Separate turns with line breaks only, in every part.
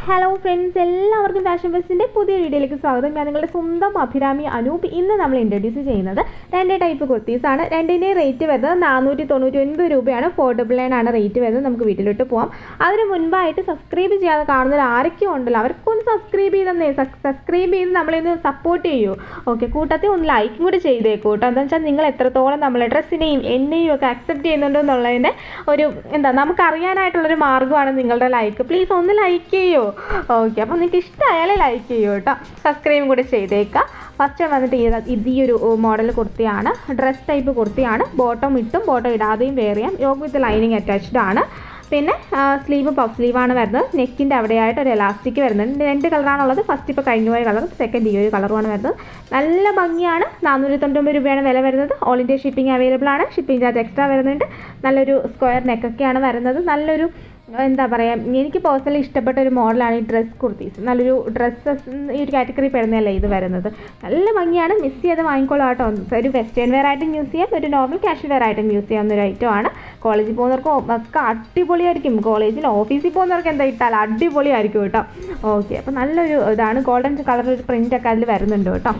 Hello friends, എല്ലാവർക്കും fashion ഫെസ്റ്റിൻ്റെ പുതിയ വീഡിയോയിലേക്ക് സ്വാഗതം. ഞാൻ നിങ്ങളുടെ സ്വന്തം അഭിരാമി അനൂപ്. ഇന്ന് നമ്മൾ ഇൻട്രൊഡ്യൂസ് ചെയ്യുന്നത് രണ്ട് ടൈപ്പ് കുർത്തീസാണ്. രണ്ടിൻ്റെ റേറ്റ് വരുന്നത് 499 രൂപയാണ്. ഫോർഡബിൾ ആണ് റേറ്റ് വരുന്നത്. നമുക്ക് വീട്ടിലോട്ട് പോകാം. അതിന് മുൻപായിട്ട് സബ്സ്ക്രൈബ് ചെയ്യാതെ കാണുന്നവർ ആരൊക്കെയും ഉണ്ടല്ലോ, അവർക്കൊന്ന് സബ്സ്ക്രൈബ് ചെയ്തെന്നേ. സബ്സ്ക്രൈബ് ചെയ്ത് നമ്മളിന്ന് സപ്പോർട്ട് ചെയ്യൂ. ഓക്കെ, കൂട്ടത്തിൽ ഒന്ന് ലൈക്കും കൂടി ചെയ്തേക്കൂ കേട്ടോ. എന്താണെന്ന് വെച്ചാൽ നിങ്ങൾ എത്രത്തോളം നമ്മളെ ഡ്രസ്സിനെയും എന്നെയും ഒക്കെ അക്സെപ്റ്റ് ചെയ്യുന്നുണ്ടോ എന്നുള്ളതിൻ്റെ ഒരു നമുക്കറിയാനായിട്ടുള്ളൊരു മാർഗ്ഗമാണ് നിങ്ങളുടെ ലൈക്ക്. പ്ലീസ് ഒന്ന് ലൈക്ക് ചെയ്യൂ. ഓക്കെ, അപ്പോൾ നിങ്ങൾക്ക് ഇഷ്ടമായാലേ ലൈക്ക് ചെയ്യൂ കേട്ടോ. സബ്സ്ക്രൈബും കൂടി ചെയ്തേക്കാം. ഫസ്റ്റ് വന്നിട്ട് ഈ ഒരു മോഡൽ കുർത്തിയാണ്. ഡ്രസ് ടൈപ്പ് കുർത്തിയാണ്. ബോട്ടം ഇട്ടും ബോട്ടം ഇടാതെയും വെയർ ചെയ്യാം. യോക്ക് വിത്ത് ലൈനിങ് അറ്റാച്ച്ഡ് ആണ്. പിന്നെ സ്ലീവ് പഫ് സ്ലീവാണ് വരുന്നത്. നെക്കിൻ്റെ അവിടെയായിട്ട് ഒരു എലാസ്റ്റിക് വരുന്നുണ്ട്. രണ്ട് കളറാണുള്ളത്. ഫസ്റ്റ് ഇപ്പോൾ കഴിഞ്ഞു പോയ കളർ, സെക്കൻഡ് ഈ ഒരു കളറുമാണ് വരുന്നത്. നല്ല ഭംഗിയാണ്. 499 രൂപയാണ് വില വരുന്നത്. ഓൾ ഇന്ത്യ ഷിപ്പിംഗ് അവൈലബിൾ ആണ്. ഷിപ്പിംഗ് ചാർജ് എക്സ്ട്രാ വരുന്നുണ്ട്. നല്ലൊരു സ്ക്വയർ നെക്കൊക്കെയാണ് വരുന്നത്. നല്ലൊരു എന്താ പറയുക, എനിക്ക് പേഴ്സണലി ഇഷ്ടപ്പെട്ട ഒരു മോഡലാണ് ഈ ഡ്രസ് കുർത്തീസ്. നല്ലൊരു ഡ്രസ്സസ് ഈ ഒരു കാറ്റഗറി പെടുന്നതല്ലേ ഇത് വരുന്നത്. നല്ല ഭംഗിയാണ്. മിസ് ചെയ്ത് വാങ്ങിക്കോളാം കേട്ടോ. ഒരു വെസ്റ്റേൺ വെയർ ആയിട്ടും യൂസ് ചെയ്യാം, ഒരു നോർമൽ കാഷ്വൽ വെയർ ആയിട്ടും യൂസ് ചെയ്യാവുന്ന ഒരു ഐറ്റമാണ്. കോളേജിൽ പോകുന്നവർക്കും ഒക്കെ അടിപൊളിയായിരിക്കും. കോളേജിൽ ഓഫീസിൽ പോകുന്നവർക്ക് എന്താ ഇട്ടാൽ അടിപൊളിയായിരിക്കും കേട്ടോ. ഓക്കെ, അപ്പോൾ നല്ലൊരു ഇതാണ്. ഗോൾഡൻ കളർ ഒരു പ്രിൻ്റൊക്കെ അതിൽ വരുന്നുണ്ട് കേട്ടോ.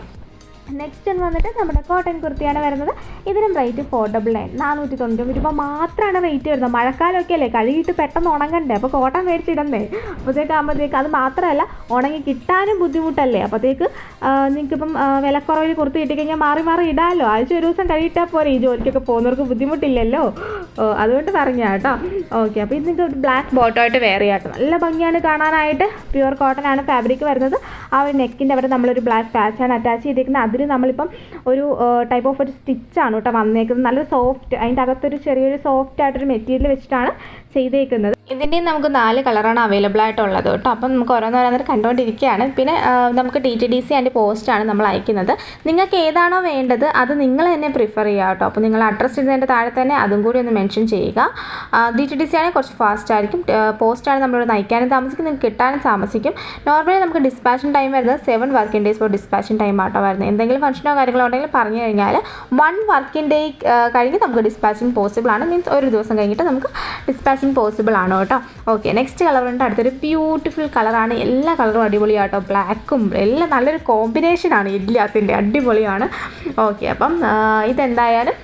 നെക്സ്റ്റ് വന്നിട്ട് നമ്മുടെ കോട്ടൺ കുർത്തിയാണ് വരുന്നത്. ഇതിനും റേറ്റ് ഫോർഡബിൾ ആണ്. 499 രൂപ മാത്രമാണ് റേറ്റ് വരുന്നത്. മഴക്കാലമൊക്കെ അല്ലേ, കഴുകിയിട്ട് പെട്ടെന്ന് ഉണങ്ങണ്ടേ, അപ്പോൾ കോട്ടൺ മേടിച്ചിടണ്ടേ. അപ്പോഴത്തേക്ക് അത് മാത്രമല്ല, ഉണങ്ങി കിട്ടാനും ബുദ്ധിമുട്ടല്ലേ. അപ്പോഴത്തേക്ക് നിങ്ങൾക്കിപ്പം വിലക്കുറവിൽ കുർത്തി കിട്ടിക്കഴിഞ്ഞാൽ മാറി മാറി ഇടാമല്ലോ. ആഴ്ച ഒരു ദിവസം കഴിയിട്ടാൽ പോരെ. ഈ ജോലിക്കൊക്കെ പോകുന്നവർക്ക് ബുദ്ധിമുട്ടില്ലല്ലോ. അതുകൊണ്ട് പറഞ്ഞാൽ കേട്ടോ. ഓക്കെ, അപ്പോൾ ഇത് നിങ്ങൾക്ക് ഒരു ബ്ലാക്ക് ബോട്ടമായിട്ട് വെയർ ചെയ്യാം കേട്ടോ. നല്ല ഭംഗിയാണ് കാണാനായിട്ട്. പ്യുവർ കോട്ടൺ ആണ് ഫാബ്രിക് വരുന്നത്. ആ ഒരു നെക്കിൻ്റെ അവിടെ നമ്മളൊരു ബ്ലാക്ക് പാച്ചാണ് അറ്റാച്ച് ചെയ്തിരിക്കുന്നത്. അതിൽ നമ്മളിപ്പം ഒരു ടൈപ്പ് ഓഫ് ഒരു സ്റ്റിച്ചാണ് കേട്ടോ വന്നേക്കുന്നത്. നല്ല സോഫ്റ്റ്, അതിൻ്റെ അകത്തൊരു ചെറിയൊരു സോഫ്റ്റ് ആയിട്ടൊരു മെറ്റീരിയൽ വെച്ചിട്ടാണ് ചെയ്തേക്കുന്നത്. ഇതിൻ്റെയും നമുക്ക് 4 കളറാണ് അവൈലബിൾ ആയിട്ടുള്ളത് കേട്ടോ. അപ്പം നമുക്ക് ഓരോന്നോരോന്നേരം കണ്ടുകൊണ്ടിരിക്കുകയാണ്. പിന്നെ നമുക്ക് TTDC ആൻഡ് പോസ്റ്റാണ് നമ്മൾ അയക്കുന്നത്. നിങ്ങൾക്ക് ഏതാണോ വേണ്ടത് അത് നിങ്ങൾ തന്നെ പ്രിഫർ ചെയ്യുക കേട്ടോ. അപ്പോൾ നിങ്ങൾ അഡ്രസ്സ് ഇടുന്നതിൻ്റെ താഴെ തന്നെ അതും കൂടി ഒന്ന് മെൻഷൻ ചെയ്യുക. TTDC ആണെങ്കിൽ കുറച്ച് ഫാസ്റ്റ് ആയിരിക്കും. പോസ്റ്റാണ് നമ്മളിവിടെ നയിക്കാനും താമസിക്കും, നിങ്ങൾക്ക് കിട്ടാനും താമസിക്കും. നോർമലി നമുക്ക് ഡിസ്പാച്ചിങ് ടൈം വരുന്നത് 7 working days for dispatching time ആട്ടോ വരുന്നത്. എന്തെങ്കിലും ഫംഗ്ഷനോ കാര്യങ്ങളോ ഉണ്ടെങ്കിൽ പറഞ്ഞു കഴിഞ്ഞാൽ 1 വർക്കിംഗ് ഡേ കഴിഞ്ഞ് നമുക്ക് ഡിസ്പാച്ചിങ് പോസിബിൾ ആണ്. മീൻസ് ഒരു ദിവസം കഴിഞ്ഞിട്ട് നമുക്ക് ഡിസ്പാച്ചിങ് പോസിബിൾ ആണ് കേട്ടോ. ഓക്കെ, നെക്സ്റ്റ് കളറുണ്ട്. അടുത്തൊരു ബ്യൂട്ടിഫുൾ കളറാണ്. എല്ലാ കളറും അടിപൊളിയാട്ടോ. ബ്ലാക്കും എല്ലാം നല്ലൊരു കോമ്പിനേഷനാണ്. എല്ലാത്തിൻ്റെ അടിപൊളിയാണ്. ഓക്കെ, അപ്പം ഇതെന്തായാലും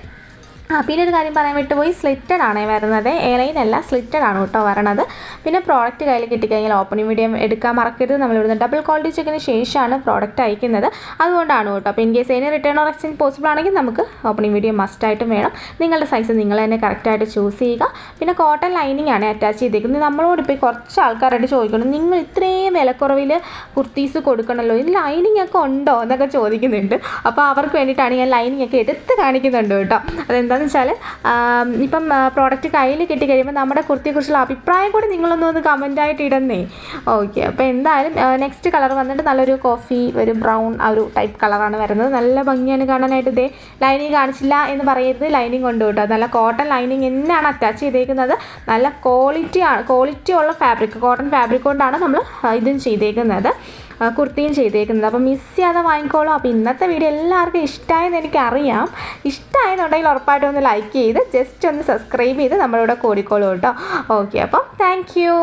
പിന്നെ ഒരു കാര്യം പറയാൻ വിട്ടുപോയി, സ്ലിറ്റഡ് ആണ് വരുന്നത്. എയർലൈൻ അല്ല, സ്ലിറ്റഡ് ആണ് കേട്ടോ വരണത്. പിന്നെ പ്രോഡക്റ്റ് കയ്യിൽ കിട്ടിക്കഴിഞ്ഞാൽ ഓപ്പണിംഗ് വീഡിയോ എടുക്കാൻ മറക്കരുത്. നമ്മളിവിടുന്ന് ഡബിൾ ക്വാളിറ്റി ചെക്കിന് ശേഷമാണ് പ്രോഡക്റ്റ് അയക്കുന്നത്. അതുകൊണ്ടാണ് കേട്ടോ. അപ്പോൾ ഇൻ കേസ് അതിന് റിട്ടേൺ ഓർ എക്സ്ചേഞ്ച് പോസിബിൾ ആണെങ്കിൽ നമുക്ക് ഓപ്പണിംഗ് വീഡിയോ മസ്റ്റായിട്ടും വേണം. നിങ്ങളുടെ സൈസ് നിങ്ങൾ തന്നെ കറക്റ്റായിട്ട് ചൂസ് ചെയ്യുക. പിന്നെ കോട്ടൺ ലൈനിങ് ആണ് അറ്റാച്ച് ചെയ്തേക്കുന്നത്. നമ്മളോട് ഇപ്പോൾ കുറച്ച് ആൾക്കാരായിട്ട് ചോദിക്കണം, നിങ്ങൾ ഇത്രയും വിലക്കുറവിൽ കുർത്തീസ് കൊടുക്കണമല്ലോ, ഇത് ലൈനിങ് ഒക്കെ ഉണ്ടോ എന്നൊക്കെ ചോദിക്കുന്നുണ്ട്. അപ്പോൾ അവർക്ക് വേണ്ടിയിട്ടാണ് ഞാൻ ലൈനിങ് ഒക്കെ എടുത്ത് കാണിക്കുന്നുണ്ട് കേട്ടോ. അതെന്താണെന്ന് വെച്ചാൽ ഇപ്പം പ്രോഡക്റ്റ് കയ്യിൽ കിട്ടിക്കഴിയുമ്പോൾ നമ്മുടെ കുർത്തിയെക്കുറിച്ചുള്ള അഭിപ്രായം കൂടി നിങ്ങളൊന്ന് കമൻറ്റായിട്ട് ഇടുന്നേ. ഓക്കെ, അപ്പോൾ എന്തായാലും നെക്സ്റ്റ് കളർ വന്നിട്ട് നല്ലൊരു കോഫി, ഒരു ബ്രൗൺ ആ ഒരു ടൈപ്പ് കളറാണ് വരുന്നത്. നല്ല ഭംഗിയാണ് കാണാനായിട്ട്. ഇതേ ലൈനിങ് കാണിച്ചില്ല എന്ന് പറയരുത്, ലൈനിങ് കൊണ്ട് കേട്ടോ. നല്ല കോട്ടൺ ലൈനിങ് തന്നെയാണ് അറ്റാച്ച് ചെയ്തേക്കുന്നത്. നല്ല ക്വാളിറ്റി ഉള്ള ഫാബ്രിക്, കോട്ടൺ ഫാബ്രിക് കൊണ്ടാണ് നമ്മൾ ഇതും ചെയ്തേക്കുന്നത്, കുർത്തിയും ചെയ്തേക്കുന്നത്. അപ്പോൾ മിസ് ചെയ്യാതെ വാങ്ങിക്കോളൂ. അപ്പോൾ ഇന്നത്തെ വീഡിയോ എല്ലാവർക്കും ഇഷ്ടമായെന്ന് എനിക്കറിയാം. ഇഷ്ടമായെന്നുണ്ടെങ്കിൽ ഉറപ്പായിട്ടും ഒന്ന് ലൈക്ക് ചെയ്ത് ജസ്റ്റ് ഒന്ന് സബ്സ്ക്രൈബ് ചെയ്ത് നമ്മളിവിടെ കൂടിക്കോളൂ കേട്ടോ. ഓക്കെ, അപ്പം താങ്ക് യു.